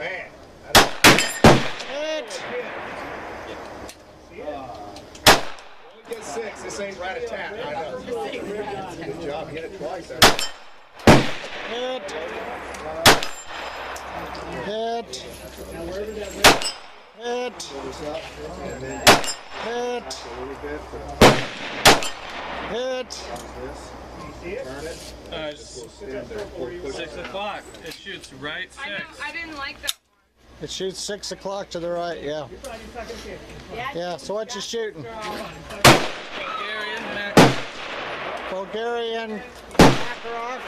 man. Hit. Get 6. This ain't rat-a-tat. I know. Good job. Hit it twice. Hit. Hit. Hit. Hit. Hit. Turn it. 6 o'clock. It shoots right 6. I didn't like that It shoots 6 o'clock to the right, yeah. Yeah, so what you shooting? Bulgarian Makarov. Bulgarian Makarov.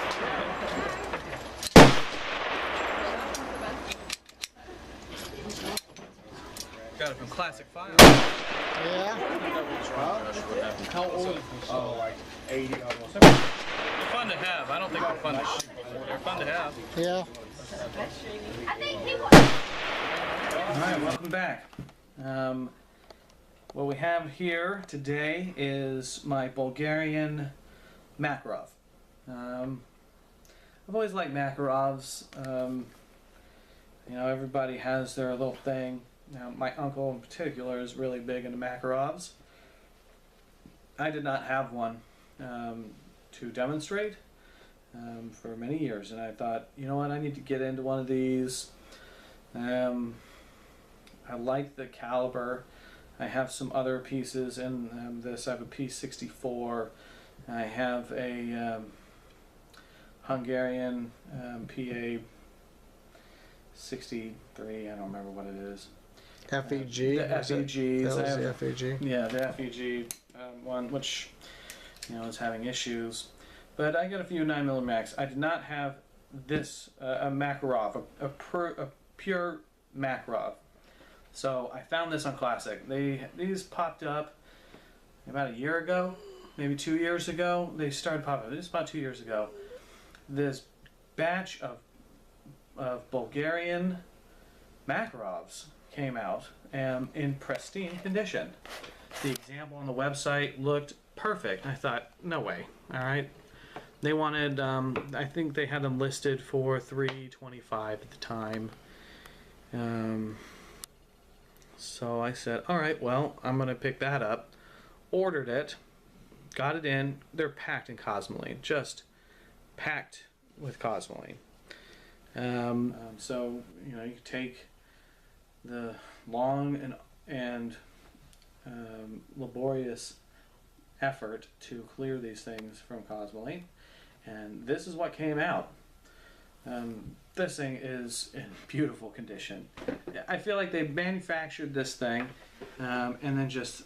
Got it from Classic Files. Yeah. How old is this? Oh, like 80 almost. They're fun to have. I don't think they're fun to shoot. They're fun to have. Yeah. Alright, welcome back. What we have here today is my Bulgarian Makarov. I've always liked Makarovs. You know, everybody has their little thing. Now, my uncle in particular is really big into Makarovs. I did not have one to demonstrate for many years, and I thought, you know what, I need to get into one of these. I like the caliber. I have some other pieces in this. I have a P64. I have a Hungarian PA 63. I don't remember what it is. FEG. The FEGs. That was the FEG. Yeah, the FEG one, which is having issues. But I got a few 9mm Max. I did not have this a Makarov, a pure Makarov. So I found this on Classic. These popped up about a year ago, maybe 2 years ago. They started popping up. This is about 2 years ago. This batch of Bulgarian Makarovs came out in pristine condition. The example on the website looked perfect. I thought, no way. All right. They wanted, I think they had them listed for $325 at the time. So I said, all right, well, I'm going to pick that up. Ordered it, got it in. They're packed in Cosmoline, just packed with Cosmoline. So, you take the long and laborious effort to clear these things from Cosmoline, and this is what came out. This thing is in beautiful condition. I feel like they manufactured this thing and then just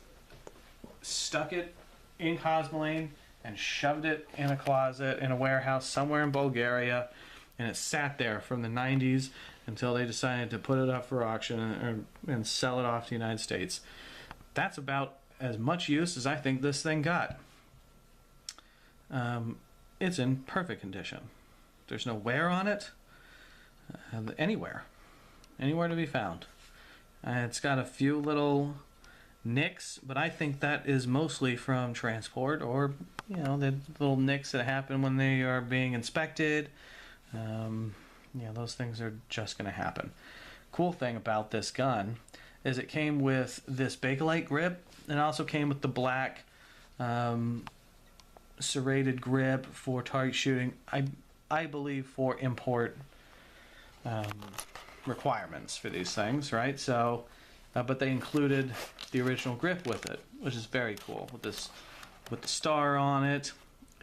stuck it in Cosmoline and shoved it in a closet in a warehouse somewhere in Bulgaria, and it sat there from the 90s until they decided to put it up for auction and sell it off to the United States. That's about as much use as I think this thing got. It's in perfect condition. There's no wear on it anywhere to be found. It's got a few little nicks, but I think that is mostly from transport or the little nicks that happen when they are being inspected. Those things are just going to happen. Cool thing about this gun is it came with this Bakelite grip, and also came with the black serrated grip for target shooting. I believe for import requirements for these things, right? So, but they included the original grip with it, which is very cool. With the star on it.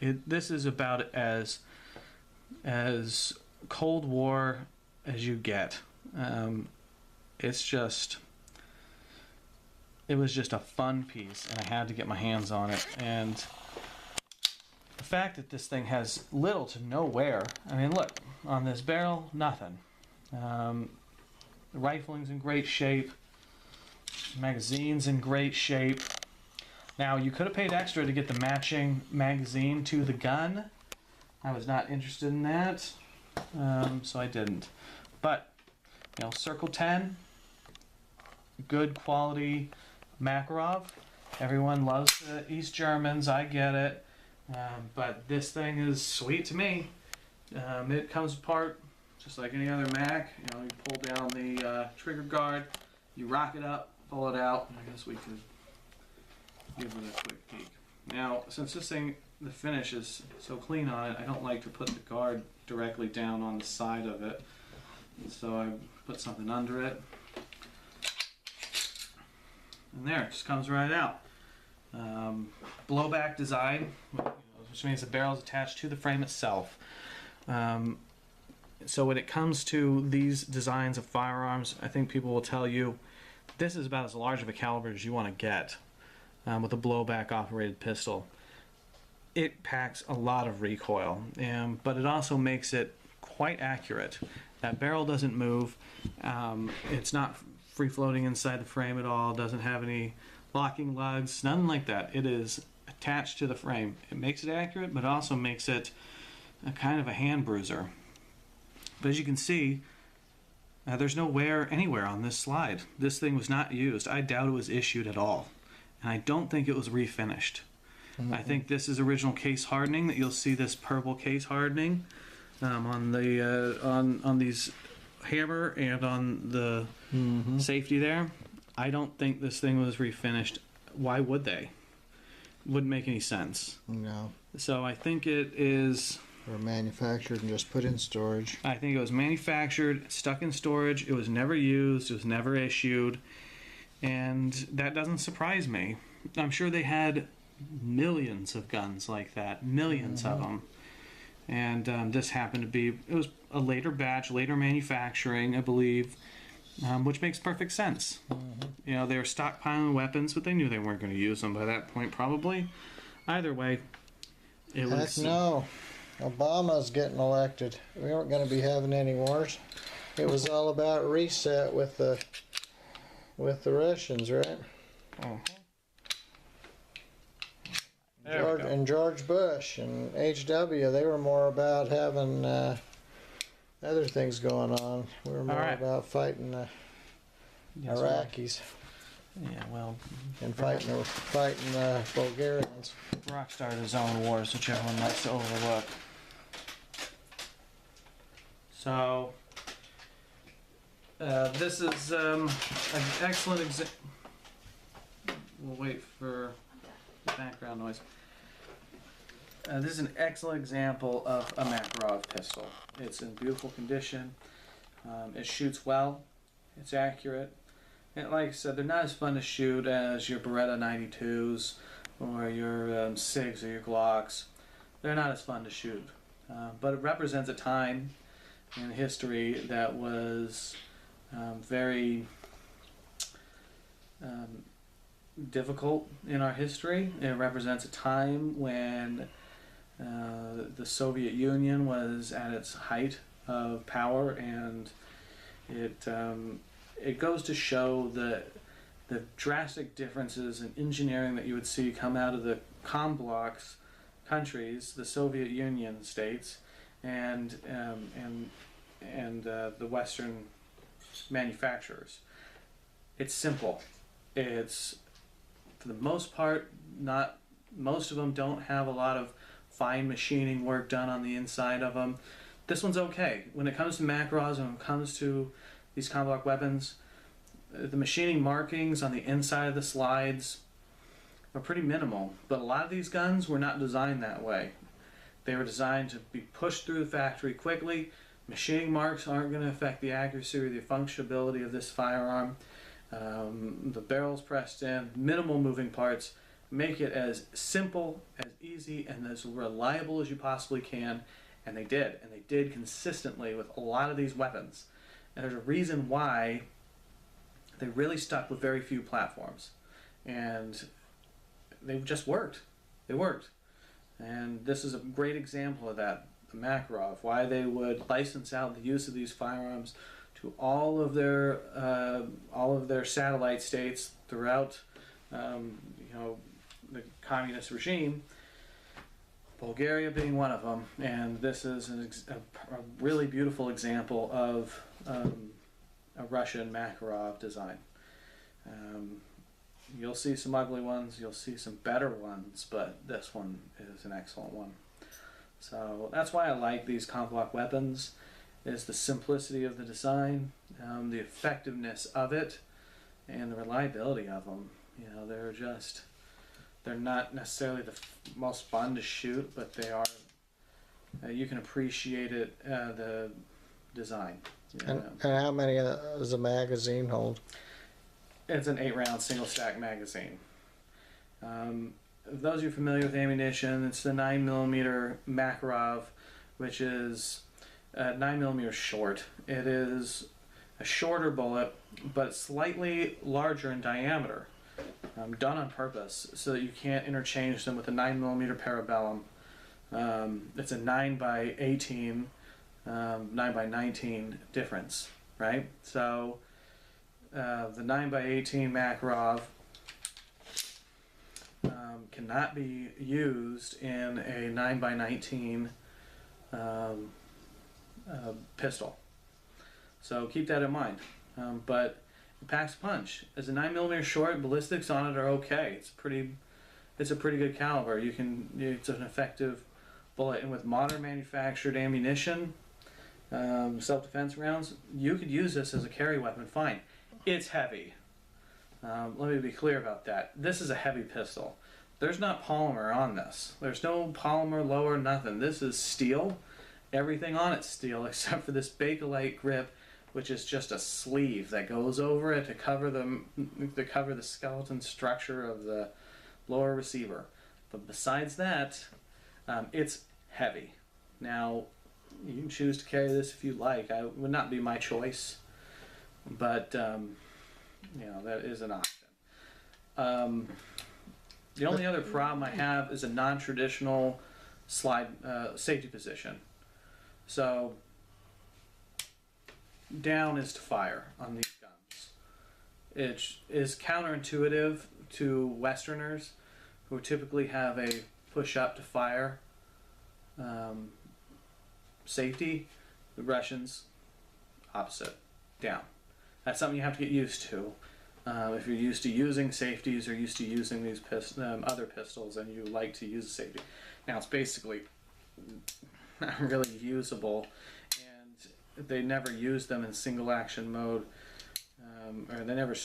This is about as Cold War as you get. It was just a fun piece, and I had to get my hands on it. And the fact that this thing has little to no wear, I mean, look, on this barrel, nothing. The rifling's in great shape. Magazine's in great shape. Now, you could have paid extra to get the matching magazine to the gun. I was not interested in that, so I didn't. But, Circle 10, good quality Makarov. Everyone loves the East Germans, I get it. But this thing is sweet to me. It comes apart just like any other Mac. You know, you pull down the trigger guard, you rock it up, pull it out. I guess we could give it a quick peek. Now, since this thing, the finish is so clean on it, I don't like to put the guard directly down on the side of it. So I put something under it. And there, it just comes right out. Blowback Design, which means the barrel is attached to the frame itself. So when it comes to these designs of firearms, I think people will tell you this is about as large of a caliber as you want to get with a blowback operated pistol. It packs a lot of recoil, but it also makes it quite accurate. That barrel doesn't move. It's not free floating inside the frame at all. It doesn't have any locking lugs, nothing like that. It is attached to the frame. It makes it accurate, but also makes it a kind of a hand bruiser. But as you can see, there's no wear anywhere on this slide. This thing was not used. I doubt it was issued at all. And I don't think it was refinished. I think this is original case hardening, that you'll see this purple case hardening on the on these hammer and on the safety there. I don't think this thing was refinished. Why would they? Wouldn't make any sense. No. So I think it is... Or manufactured and just put in storage. I think it was manufactured, stuck in storage. It was never used. It was never issued. And that doesn't surprise me. I'm sure they had millions of guns like that. Millions of them. And this happened to be... It was a later batch, later manufacturing, I believe, which makes perfect sense. You know, they were stockpiling weapons, but they knew they weren't going to use them by that point, probably. Either way, it was... Heck no. Obama's getting elected. We weren't going to be having any wars. It was all about reset with the Russians, right? George Bush and H.W. They were more about having other things going on. We were more about fighting the Iraqis. Yeah, well... And fighting the Bulgarians. Rockstar his own wars, which everyone likes to overlook. So, this is an excellent example. We'll wait for the background noise. This is an excellent example of a Makarov pistol. It's in beautiful condition. It shoots well. It's accurate. And like I said, they're not as fun to shoot as your Beretta 92s or your SIGs or your Glocks. They're not as fun to shoot. But it represents a time in history that was very difficult in our history. It represents a time when the Soviet Union was at its height of power, and it goes to show the drastic differences in engineering that you would see come out of the COMBLOX countries, the Soviet Union states, and the Western manufacturers. It's simple. It's, for the most part, not most of them don't have a lot of fine machining work done on the inside of them. This one's okay. When it comes to Makarovs and when it comes to these COMBLOX weapons, the machining markings on the inside of the slides are pretty minimal. But a lot of these guns were not designed that way. They were designed to be pushed through the factory quickly. Machining marks aren't going to affect the accuracy or the functionality of this firearm. The barrel's pressed in, minimal moving parts. Make it as simple, as easy, and as reliable as you possibly can. And they did consistently with a lot of these weapons. And there's a reason why they really stuck with very few platforms. And they just worked. They worked. And this is a great example of that, the Makarov, why they would license out the use of these firearms to all of their satellite states throughout the communist regime, Bulgaria being one of them. And this is a really beautiful example of a Russian Makarov design. You'll see some ugly ones, you'll see some better ones, but this one is an excellent one. So that's why I like these COMBLOX weapons. is the simplicity of the design, the effectiveness of it, and the reliability of them. You know, they're not necessarily the most fun to shoot, but they are. You can appreciate it, the design. You know. And how many does a magazine hold? It's an 8-round single stack magazine. Those of you familiar with ammunition, it's the 9mm Makarov, which is 9mm short. It is a shorter bullet, but slightly larger in diameter, done on purpose so that you can't interchange them with a 9mm Parabellum. It's a 9x18, 9x19 difference, right? So the 9x18 Makarov cannot be used in a 9x19 pistol. So keep that in mind. But it packs a punch. As a 9mm short, ballistics on it are okay. It's a pretty good caliber. It's an effective bullet, and with modern manufactured ammunition, self-defense rounds, you could use this as a carry weapon fine. It's heavy. Let me be clear about that. This is a heavy pistol. There's not polymer on this. There's no polymer lower, nothing. This is steel. Everything on it's steel except for this Bakelite grip, which is just a sleeve that goes over it to cover the skeleton structure of the lower receiver. But besides that, it's heavy. Now, you can choose to carry this if you like. I would not be my choice, but you know, that is an option. The only other problem I have is a non-traditional slide safety position. So down is to fire on these guns. It is counterintuitive to Westerners who typically have a push up to fire safety. The Russians, opposite, down. That's something you have to get used to. If you're used to using safeties or used to using these other pistols and you like to use a safety. Now it's basically not really usable, and they never used them in single action mode, or they never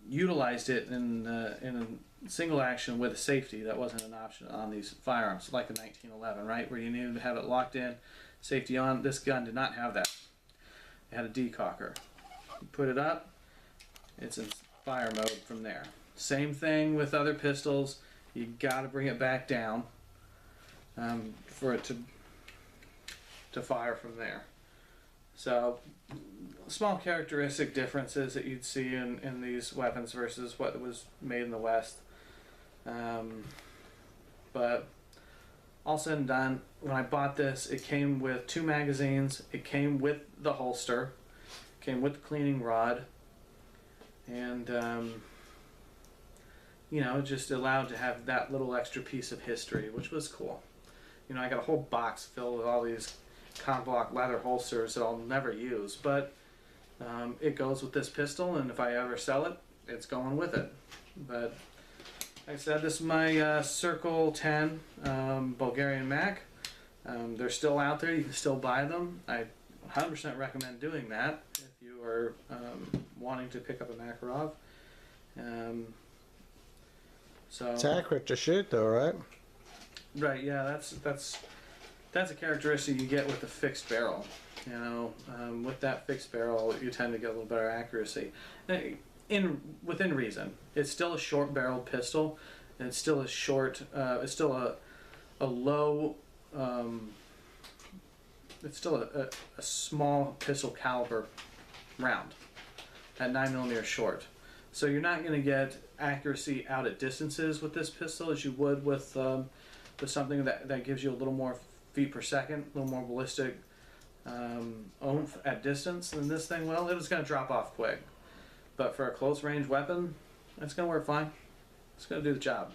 utilized it in a single action with a safety. That wasn't an option on these firearms, like the 1911, right, where you needed to have it locked in, safety on. This gun did not have that. It had a decocker. You put it up, it's in fire mode from there. Same thing with other pistols. You got to bring it back down for it to fire from there. So small characteristic differences that you'd see in these weapons versus what was made in the West. But all said and done, when I bought this, it came with 2 magazines, it came with the holster, it came with the cleaning rod, and you know, just allowed to have that little extra piece of history, which was cool. You know, I got a whole box filled with all these Conblock leather holsters that I'll never use, but it goes with this pistol, and if I ever sell it, it's going with it. But like I said, this is my Circle 10 Bulgarian Mac. They're still out there. You can still buy them. I 100% recommend doing that if you are wanting to pick up a Makarov. So it's accurate to shoot, though, right? Right. Yeah. That's a characteristic you get with the fixed barrel. You know, with that fixed barrel, you tend to get a little better accuracy. Within reason. It's still a short-barreled pistol. And it's still a short. It's still a low. It's still a small pistol caliber round at 9mm short. So you're not going to get accuracy out at distances with this pistol as you would with something that gives you a little more feet per second, a little more ballistic oomph at distance than this thing will. It's going to drop off quick. But for a close range weapon, it's going to work fine. It's going to do the job.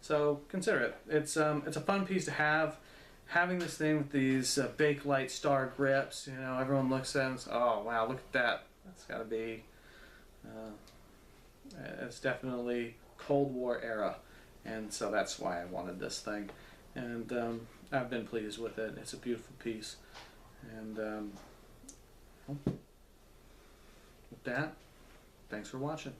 So consider it. It's a fun piece to have. Having this thing with these Bakelite star grips, you know, everyone looks at it and says, oh wow, look at that. That's got to be, it's definitely Cold War era. And so that's why I wanted this thing. And I've been pleased with it. It's a beautiful piece. And with that, thanks for watching.